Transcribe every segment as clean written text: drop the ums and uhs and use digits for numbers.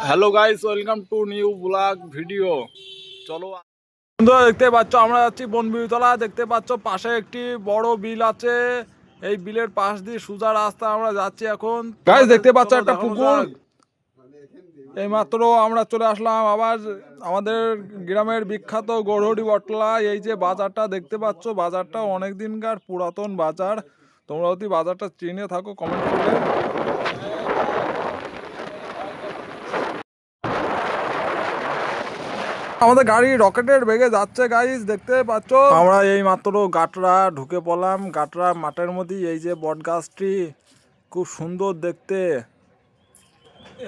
Hello guys, welcome to new blog video. চলো বন্ধুরা, দেখতে পাচ্ছ আমরা যাচ্ছি বনবিবিতলা। দেখতে পাচ্ছ পাশে একটি বড় বিল আছে। এই বিলের পাশ দিয়ে সোজা রাস্তা আমরা যাচ্ছি এখন। গাইস দেখতে পাচ্ছ একটা পুকুর। এই মাত্র আমরা চলে আসলাম আবার আমাদের গ্রামের বিখ্যাত গৌরহরি বটতলা। এই যে বাজারটা দেখতে পাচ্ছ, বাজারটা অনেক দিনকার পুরাতন বাজার। তোমরা যদি বাজারটা চিনে থাকো কমেন্ট করবে। আমাদের গাড়ি রকেটের বেগে যাচ্ছে গাইস, দেখতে পাচ্ছ। আমরা এই মাত্র গাটরা ঢুকে পড়লাম। গাটরা মাঠের মধ্যে এই যে বট গাছটি খুব সুন্দর দেখতে।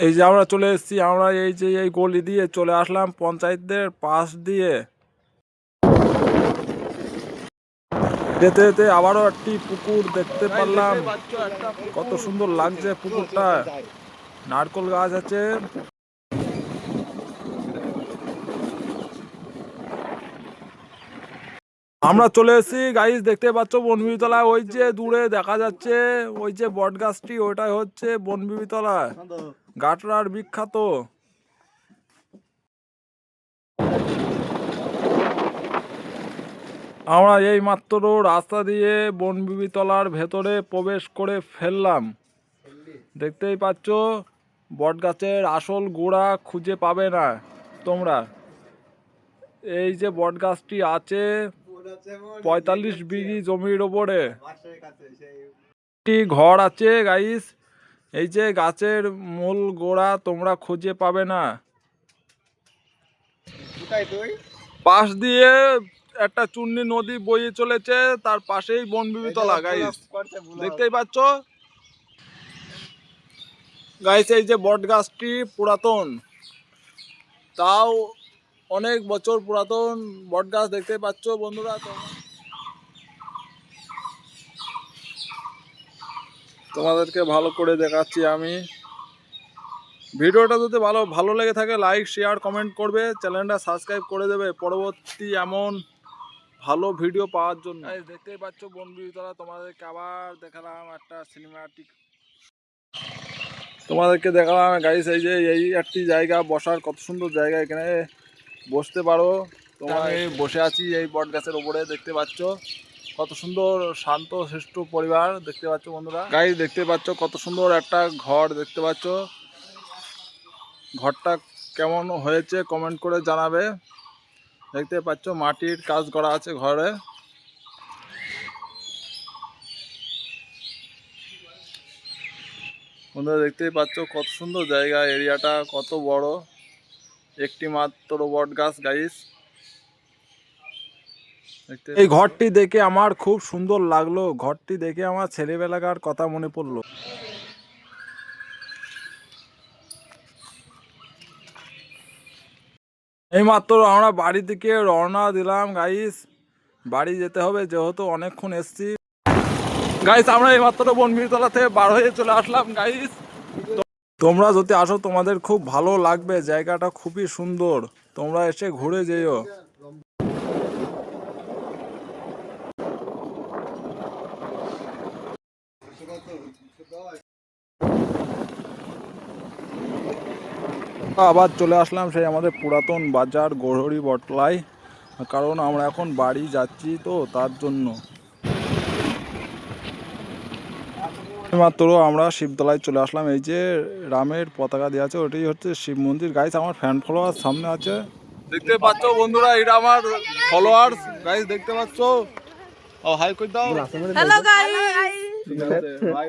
এই যে আমরা চলে এসেছি, আমরা এই যে এই গলি দিয়ে চলে আসলাম পঞ্চায়েতদের পাশ দিয়ে। যেতে যেতে আবারও একটি পুকুর দেখতে পারলাম। কত সুন্দর লাগছে পুকুরটা। নারকেল গাছ আছে। আমরা চলে এসেছি গাইস, দেখতে পাচ্ছ বনবিবিতলা। ওই যে দূরে দেখা যাচ্ছে ওই যে বট গাছটি, ওইটাই হচ্ছে বনবিবিতলা, গাটরার বিখ্যাত। আমরা এই মাত্র রাস্তা দিয়ে বনবিবিতলার ভেতরে প্রবেশ করে ফেললাম। দেখতেই পাচ্ছ বট গাছের আসল গোড়া খুঁজে পাবে না তোমরা। এই যে বট গাছটি আছে 45 বিঘি জমির ওপরে। একটি ঘর আছে গাইস। এই যে গাছের মূল গোড়া তোমরা খুঁজে পাবে না। পাশ দিয়ে একটা চূর্ণী নদী বয়ে চলেছে, তার পাশেই বনবিবিতলা গাইস, দেখতেই পাচ্ছ গাইস। এই যে বট গাছটি পুরাতন, তাও অনেক বছর পুরাতন বট গাছ, দেখতে পাচ্ছ বন্ধুরা। তোমাদেরকে ভালো করে দেখাচ্ছি আমি। ভিডিওটা যদি ভালো লেগে থাকে লাইক শেয়ার কমেন্ট করবে, চ্যানেলটা সাবস্ক্রাইব করে দেবে পরবর্তী এমন ভালো ভিডিও পাওয়ার জন্য। দেখতেই পাচ্ছ বনবিবিতলা। তোমাদেরকে আবার দেখালাম একটা সিনেমাটিক, তোমাদেরকে দেখালাম গাইস। এই যে এই একটি জায়গা বসার, কত সুন্দর জায়গা, এখানে বসতে পারো। আমি বসে আছি এই বট গাছের ওপরে, দেখতে পাচ্ছ কত সুন্দর শান্ত শিষ্ট পরিবার, দেখতে পাচ্ছ বন্ধুরা। গাইস দেখতে পাচ্ছ কত সুন্দর একটা ঘর, দেখতে পাচ্ছ। ঘরটা কেমন হয়েছে কমেন্ট করে জানাবে। দেখতে পাচ্ছ মাটির কাজ করা আছে ঘরে। বন্ধুরা দেখতেই পাচ্ছ কত সুন্দর জায়গা, এরিয়াটা কত বড়। একটি মাত্র বট গাছ গাইস। এই ঘরটি দেখে আমার খুব সুন্দর লাগলো। ঘরটি দেখে আমার ছেলেবেলাকার কথা মনে পড়লো। এই মাত্র আমরা বাড়ি থেকে রওনা দিলাম গাইস। বাড়ি যেতে হবে যেহেতু অনেকক্ষণ এসছি গাইস। আমরা এই মাত্র বনবিবিতলা থেকে বার হয়ে চলে আসলাম গাইস। তোমরা যদি আসো তোমাদের খুব ভালো লাগবে, জায়গাটা খুবই সুন্দর, তোমরা এসে ঘুরে যেও। আবার চলে আসলাম সেই আমাদের পুরাতন বাজার গৌরহরি বটতলায়, কারণ আমরা এখন বাড়ি যাচ্ছি তো তার জন্য। মাত্র আমরা শিবতলায় চলে আসলাম। এই যে রামের পতাকা দেওয়া আছে, ওটাই হচ্ছে শিব মন্দির গাইস। আমার ফ্যান ফলোয়ার সামনে আছে, দেখতে পাচ্ছ বন্ধুরা। এটা আমার ফলোয়ার্স গাইস, দেখতে পাচ্ছ। ও হাই কই দাও। Hello guys. ঠিক আছে ভাই,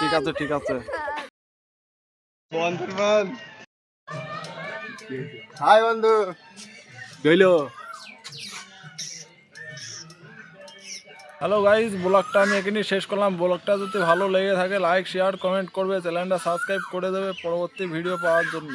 ঠিক আছে ঠিক আছে। হাই বন্ধু গইলো। হ্যালো গাইস, ব্লগটা আমি এখানেই শেষ করলাম। ব্লগটা যদি ভালো লেগে থাকে লাইক শেয়ার কমেন্ট করবে, চ্যানেলটা সাবস্ক্রাইব করে দেবে পরবর্তী ভিডিও পাওয়ার জন্য।